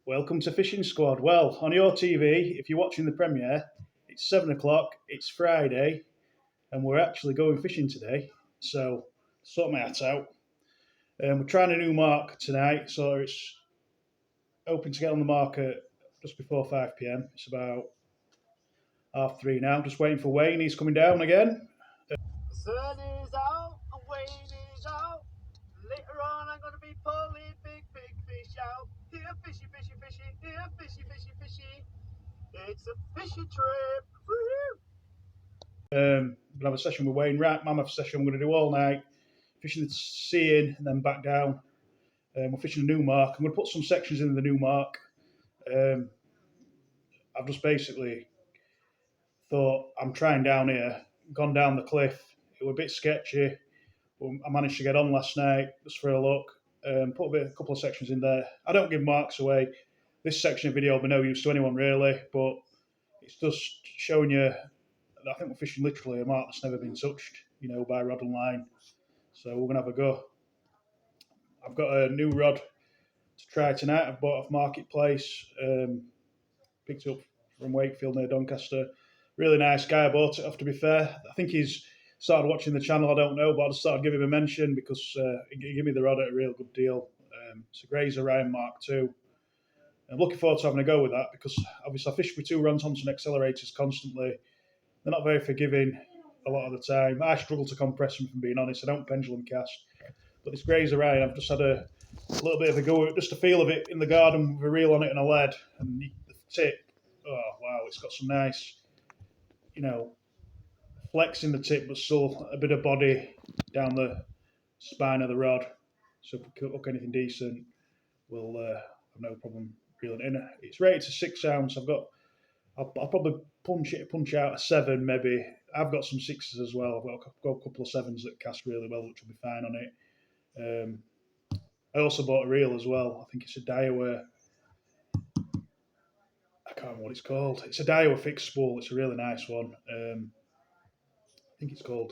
Welcome to Fishing Squad. Well, on your TV, if you're watching the premiere, it's 7 o'clock, it's Friday, and we're actually going fishing today. So, sort my hat out. We're trying a new mark tonight, so it's hoping to get on the market just before 5 pm. It's about 3:30 now. Just waiting for Wayne, he's coming down again. The sun is out, and Wayne is out. Later on, I'm going to be pulling big fish out. Here, fishy, fishy, fishy. Here, fishy, fishy, fishy. It's a fishy trip. Woo! We're going to have a session with Wayne. Right, mammoth session we're going to do all night. Fishing the sea in and then back down. We're fishing a new mark. I'm going to put some sections in the new mark. I've just basically thought I'm trying down here, gone down the cliff. It was a bit sketchy. But I managed to get on last night just for a look. Put a couple of sections in there. I don't give marks away. This section of video will be no use to anyone really, but it's just showing you. I think we're fishing literally a mark that's never been touched, by rod and line. So we're gonna have a go. I've got a new rod to try tonight. I've bought off Marketplace. Picked it up from Wakefield near Doncaster. Really nice guy. I bought it off, to be fair. I think he's started watching the channel, I don't know, but I just thought I'd give him a mention because he gave me the rod at a real good deal. It's a Grazer Ryan Mark II. I'm looking forward to having a go with that because obviously I fish with two Ron Thompson accelerators constantly. They're not very forgiving a lot of the time. I struggle to compress them, from being honest. I don't pendulum cast. But this Grazer Ryan, I've just had a little bit of a go, just a feel of it in the garden with a reel on it and a lead. And the tip, oh wow, it's got some nice, flex in the tip, but still a bit of body down the spine of the rod. So if we could hook anything decent, we'll have no problem reeling it in. It's rated to 6 ounce. I'll probably punch out a 7 maybe. I've got some 6s as well. I've got a couple of 7s that cast really well, which will be fine on it. I also bought a reel as well. I think it's a Daiwa. I can't remember what it's called. It's a Daiwa fixed spool. It's a really nice one. I think it's called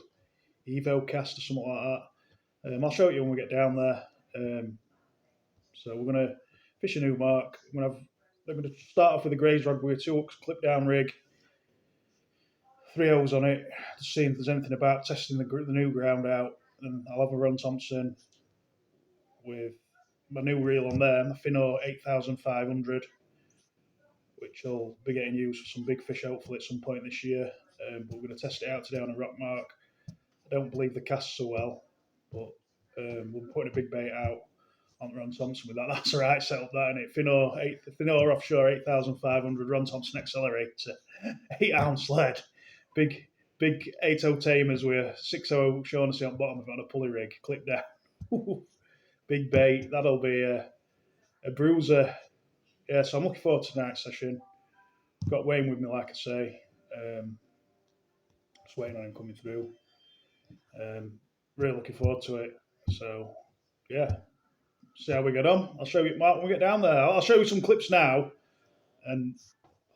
Evo Cast or something like that. I'll show it you when we get down there. So we're going to fish a new mark. I'm going to start off with a graze rod with a 2 hooks clip down rig, 3 O's on it, to see if there's anything about testing the new ground out. And I'll have a Ron Thompson with my new reel on there, my Finno 8500, which will be getting used for some big fish hopefully at some point this year. But we're going to test it out today on a rock mark. I don't believe the casts so well, but we're putting a big bait out on Ron Thompson with that. That's a right setup, that, isn't it? Finno offshore 8500, Ron Thompson accelerator, 8 ounce lead, big 8-0 tamers with a 6-0 Shaughnessy on bottom on a pulley rig, clip down. Big bait. That'll be a bruiser. Yeah, so I'm looking forward to tonight's session. I've got Wayne with me, like I say. Just waiting on him coming through. Really looking forward to it. So, yeah, see how we get on. I'll show you, Mark, when we get down there. I'll show you some clips now, and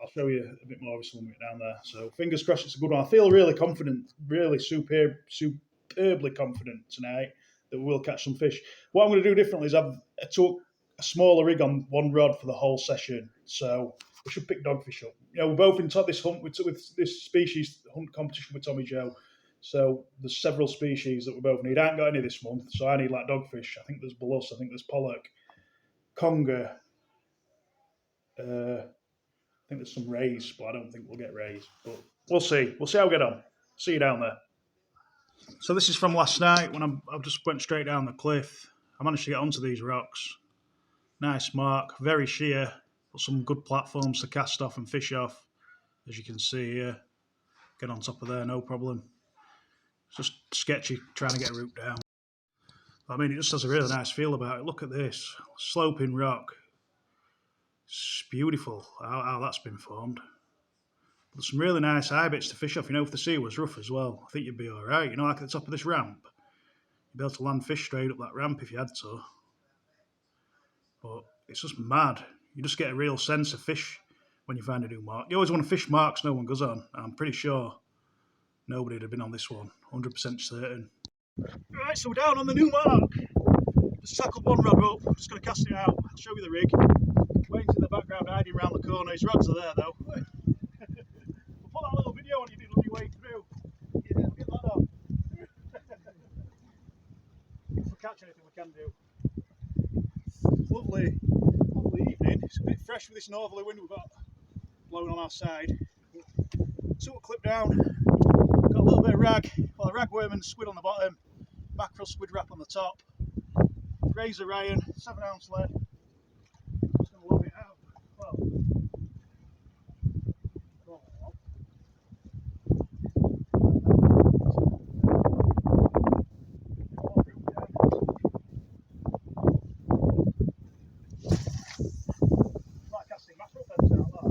I'll show you a bit more obviously when we get down there. So, fingers crossed it's a good one. I feel really confident, really superbly confident tonight that we'll catch some fish. What I'm going to do differently is I took a smaller rig on one rod for the whole session. So, we should pick dogfish up. We're both in this hunt with this species hunt competition with Tommy Joe. So there's several species that we both need. I haven't got any this month, so I need like dogfish. I think there's Bullus, I think there's pollock, conger. I think there's some rays, but I don't think we'll get rays. But we'll see. We'll see how we get on. See you down there. So this is from last night when I just went straight down the cliff. I managed to get onto these rocks. Nice mark, very sheer. Got some good platforms to cast off and fish off, as you can see here. Get on top of there, no problem. It's just sketchy trying to get a root down. I mean, it just has a really nice feel about it. Look at this, sloping rock. It's beautiful how that's been formed. But some really nice eye bits to fish off. If the sea was rough as well, I think you'd be all right. Like at the top of this ramp, you'd be able to land fish straight up that ramp if you had to. But it's just mad. You just get a real sense of fish when you find a new mark. You always want to fish marks no one goes on. I'm pretty sure nobody would have been on this one, 100% certain. Right, so we're down on the new mark. Just tackled one rod up, just going to cast it out. I'll show you the rig. Wayne's in the background hiding around the corner. His rods are there though. We'll put that little video on you did on your way through. Yeah, get that on. If we catch anything we can do. It's lovely evening. It's a bit fresh with this northerly wind we've got blowing on our side. Took a clip down. Got a little bit of rag. Well, a ragworm and squid on the bottom. Mackerel squid wrap on the top. Razor iron, 7-ounce lead. Just going to lob it out. Well, like casting mackerel feathers out that.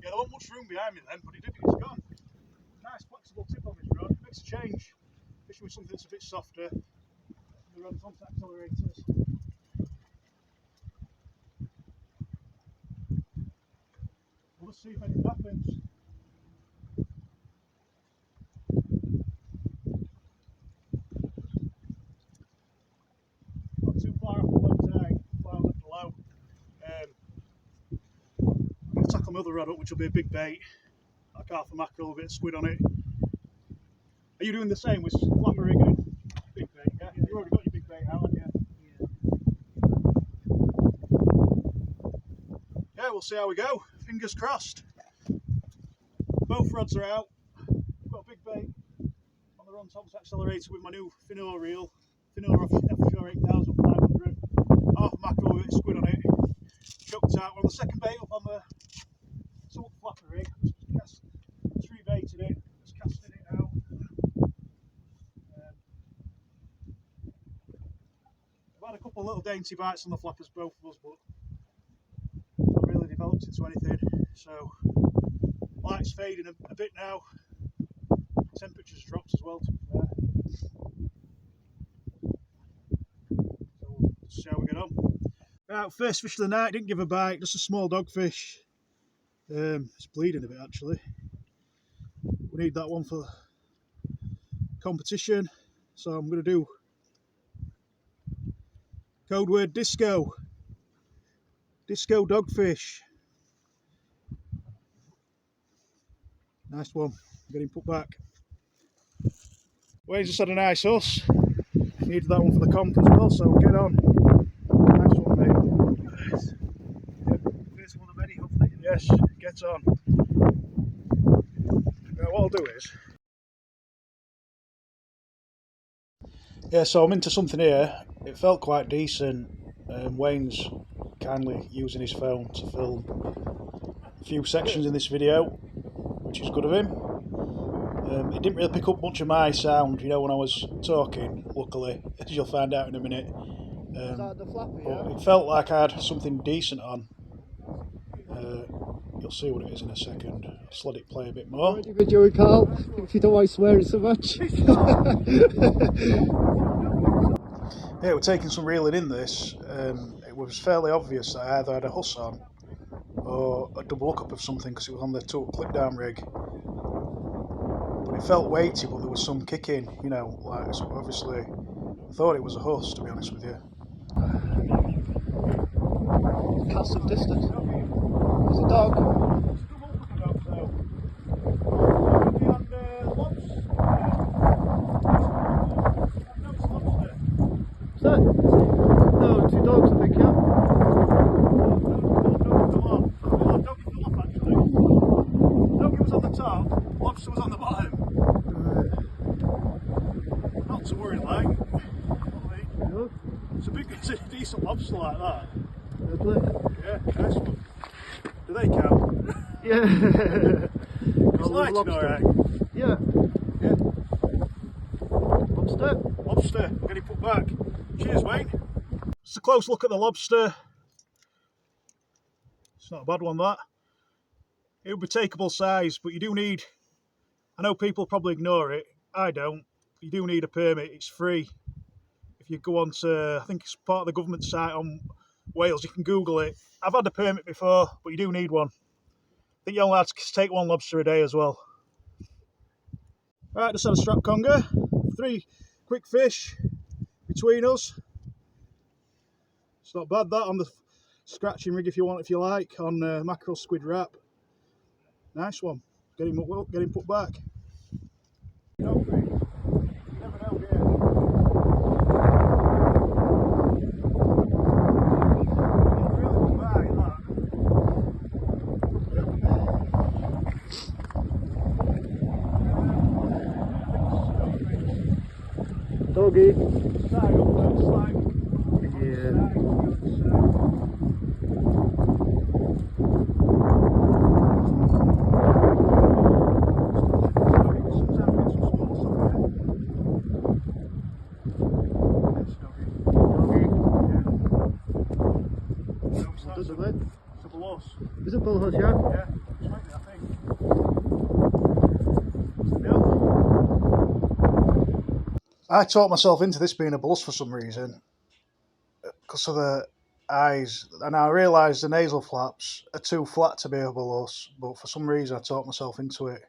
Yeah, there wasn't much room behind me then, but it's gone. Nice flexible tip on this rod. Makes a change. Fishing with something that's a bit softer. The rod's onto accelerators. We'll just see if anything happens. Not too far off the low tide, far left below. I'm going to tackle my other rod up, which will be a big bait. Like half a mackerel, a bit of squid on it. Are you doing the same with flapper rig and big bait? Yeah? You've already got your big bait out, haven't you? Yeah, we'll see how we go. Fingers crossed. Both rods are out. I've got a big bait on the Ron Thompson accelerator with my new Finor reel. Finor Offshore 8500. Half a mackerel with a squid on it. Chucked out. Well, the second bait up on the salt flapper rig. Just rebaited it. Just casting it out. I've had a couple of little dainty bites on the flappers, both of us, but not really developed into anything. So, light's fading a bit now. Temperature's dropped as well, to be fair. So we'll see how we get on. Right, first fish of the night, didn't give a bite, just a small dogfish. It's bleeding a bit actually. We need that one for competition, so I'm going to do code word disco. Disco dogfish. Nice one. Get him put back. Wayne's just had a nice us. Needed that one for the comp as well, so get on. Nice one, mate. Yep. First one of many, hopefully. Yes, get on. Now, what I'll do is. Yeah, so I'm into something here. It felt quite decent. Wayne's kindly using his phone to film a few sections in this video, which is good of him. It didn't really pick up much of my sound, you know, when I was talking, luckily, as you'll find out in a minute. Is that the flapper, But yeah? it felt like I had something decent on. You'll see what it is in a second. I'll just let it play a bit more. Ready for Joey Carl, if you don't mind swearing so much. Yeah, we're taking some reeling in this. It was fairly obvious that I either had a huss on or a double hookup of something because it was on the tool clip down rig. But it felt weighty, but there was some kick in, you know, like, so obviously I thought it was a huss, to be honest with you. Cast some distance. It's a dog. Is that? No, 2 dogs, I think, yeah. Doggy was on the top, lobster was on the bottom. Not to worry, like. No. It's a decent lobster like that. Lovely. Yeah, nice one. Do they count? Yeah. It's lighting alright. Yeah. Yeah. Lobster. Lobster, get it put back. Cheers, Wayne. Just a close look at the lobster. It's not a bad one, that. It would be takeable size, but you do need, I know people probably ignore it, I don't, you do need a permit, it's free. If you go on to, I think it's part of the government site on Wales, you can Google it. I've had a permit before, but you do need one. I think you're only allowed to take 1 lobster a day as well. Right, just had a strap conger, 3 quick fish, between us. It's not bad that on the scratching rig if you like, on mackerel squid wrap. Nice one. Get him up, get him put back. You never know, do you? Doggy. Does it? It's a bullhouse. Is it bullhouse, yeah? Yeah, it's like that, I think. I talked myself into this being a bus for some reason because of the eyes, and I realised the nasal flaps are too flat to be a bus, but for some reason I talked myself into it.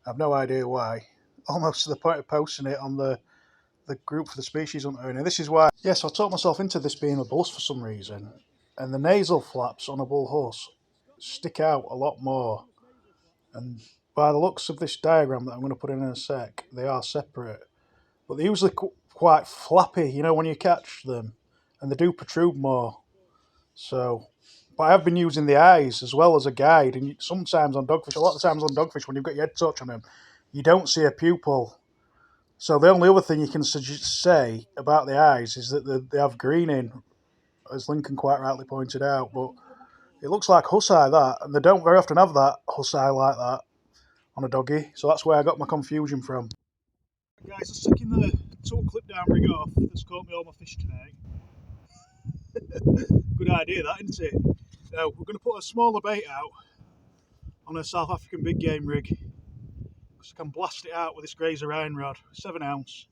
I have no idea why. Almost to the point of posting it on the group for the species hunter, and this is why. Yes, I talked myself into this being a bus for some reason, and the nasal flaps on a bull horse stick out a lot more. And by the looks of this diagram that I'm going to put in a sec, they are separate. But they're usually quite flappy, you know, when you catch them, and they do protrude more. So, but I have been using the eyes as well as a guide, and sometimes on dogfish, a lot of times on dogfish, when you've got your head touch on them, you don't see a pupil. So the only other thing you can say about the eyes is that they have greening, as Lincoln quite rightly pointed out, but it looks like husseye that, and they don't very often have that husseye like that on a doggy, so that's where I got my confusion from. Guys, I'm taking the tool clip down rig off that's caught me all my fish tonight. Good idea that, isn't it? Now we're going to put a smaller bait out on a South African big game rig, because I can blast it out with this Grazer iron rod, 7 ounce,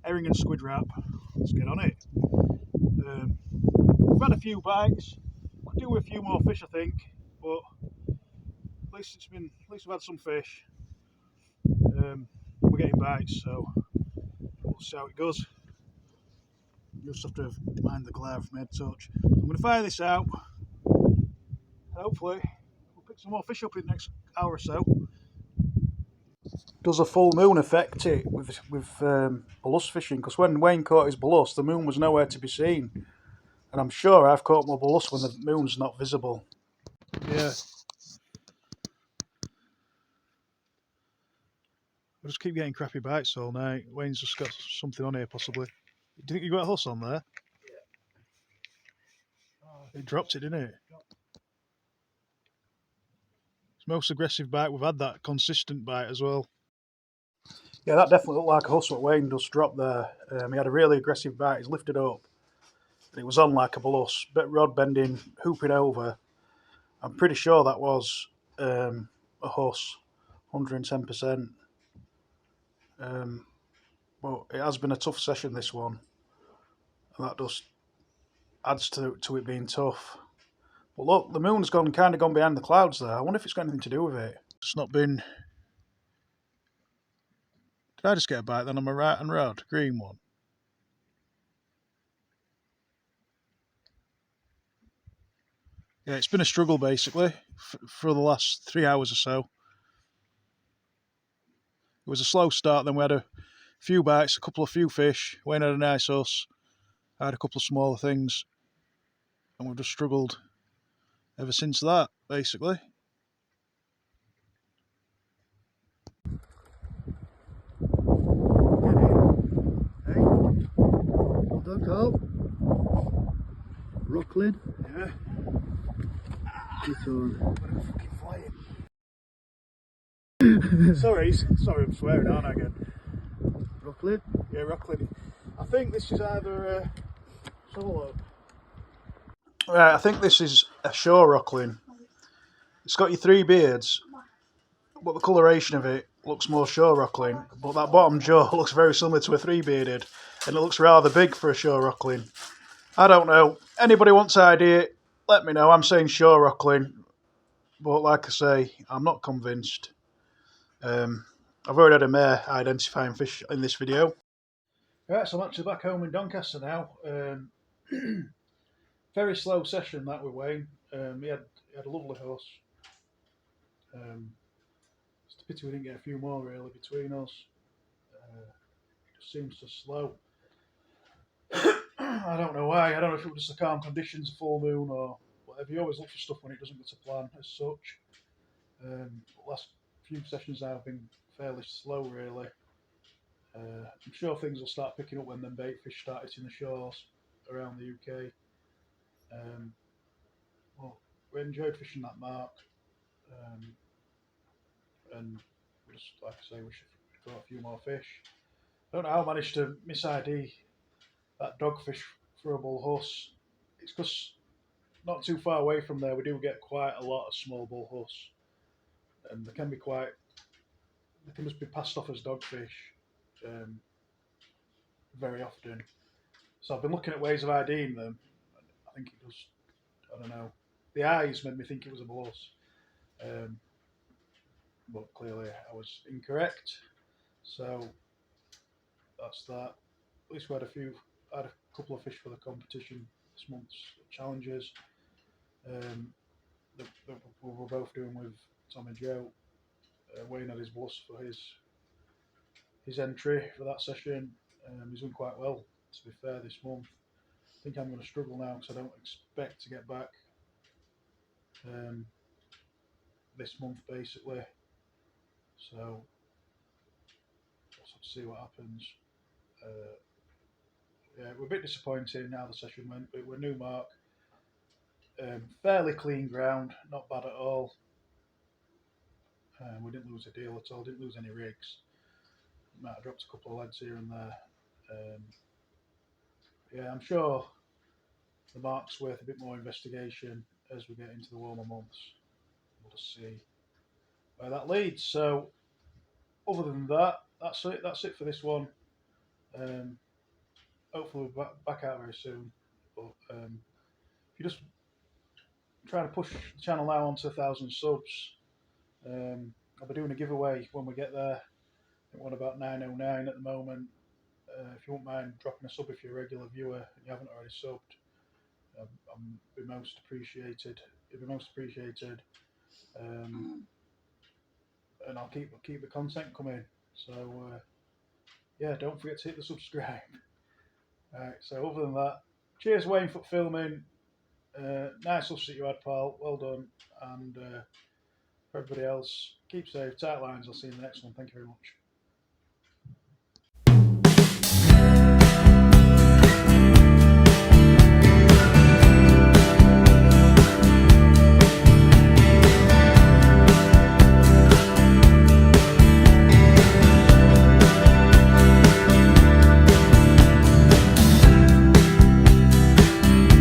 herring and squid wrap. Let's get on it. We've had a few bites, could do with a few more fish I think, but at least we've had some fish. We're getting bites, so we'll see how it goes. You just have to mind the glare from head touch. I'm going to fire this out. Hopefully we'll pick some more fish up in the next hour or so. Does a full moon affect it with ballast fishing? Because when Wayne caught his ballast, the moon was nowhere to be seen, and I'm sure I've caught my ballast when the moon's not visible. Yeah. I just keep getting crappy bites all night. Wayne's just got something on here possibly. Do you think you got a huss on there? It dropped it, didn't it? It's the most aggressive bite we've had, that consistent bite as well. Yeah, that definitely looked like a huss what Wayne just dropped there. He had a really aggressive bite. He's lifted up, and it was on like a ballast, bit rod bending, hooping over. I'm pretty sure that was a huss, 110%. But it has been a tough session, this one, and that just adds to it being tough. But look, the moon's kind of gone behind the clouds there. I wonder if it's got anything to do with it. It's not been... Did I just get a bite then on my right and rod? Green one. Yeah, it's been a struggle basically for the last 3 hours or so. It was a slow start, then we had a few bites, a few fish. Wayne had a nice huss. I had a couple of smaller things. And we've just struggled ever since that, basically. Hey, well done, Carl. Rocklin. Yeah. Good one. Sorry, I'm swearing, aren't I, again? Rocklin. Yeah, Rocklin. I think this is either... let's have a look. Right, I think this is a shore Rocklin. It's got your 3 beards, but the coloration of it looks more shore Rocklin. But that bottom jaw looks very similar to a 3-bearded, and it looks rather big for a shore Rocklin. I don't know. Anybody wants to idea it, let me know. I'm saying shore Rocklin, but like I say, I'm not convinced. I've already had a mare identifying fish in this video. Right, so I'm actually back home in Doncaster now. Very slow session that with Wayne. He had a lovely horse. It's a pity we didn't get a few more really between us. It just seems so slow. I don't know why. I don't know if it was just the calm conditions, a full moon, or whatever. You always look for stuff when it doesn't go to plan as such. Last few sessions now have been fairly slow, really. I'm sure things will start picking up when them bait fish start hitting the shores around the UK. Well, we enjoyed fishing that mark, and we just, like I say, we should caught a few more fish. I don't know how I managed to miss ID that dogfish for a bull huss. It's because not too far away from there we do get quite a lot of small bull huss, and they can just be passed off as dogfish um, very often. So I've been looking at ways of IDing them. I think it was, I don't know, the eyes made me think it was a bull huss, but clearly I was incorrect. So that's that. At least we had a couple of fish for the competition this month's challenges. That we were both doing with Tom and Joe. Wayne had his bus for his entry for that session. He's done quite well, to be fair, this month. I think I'm going to struggle now because I don't expect to get back this month, basically. So we'll have to see what happens. Yeah, we're a bit disappointed in how the session went, but we're new mark. Fairly clean ground, not bad at all. We didn't lose a deal at all, didn't lose any rigs. Might have dropped a couple of leads here and there. Yeah, I'm sure the mark's worth a bit more investigation as we get into the warmer months. We'll just see where that leads. So, other than that, that's it. That's it for this one. Hopefully, we'll be back out very soon. But if you're just trying to push the channel now onto 1,000 subs, I'll be doing a giveaway when we get there. I think we're on about 909 at the moment. If you wouldn't mind dropping a sub if you're a regular viewer and you haven't already subbed, be most appreciated. It'd be most appreciated, and I'll keep the content coming. So yeah, don't forget to hit the subscribe. Right. So other than that, cheers Wayne for filming. Nice us that you had, pal. Well done. And for everybody else, keep safe, tight lines. I'll see you in the next one. Thank you very much.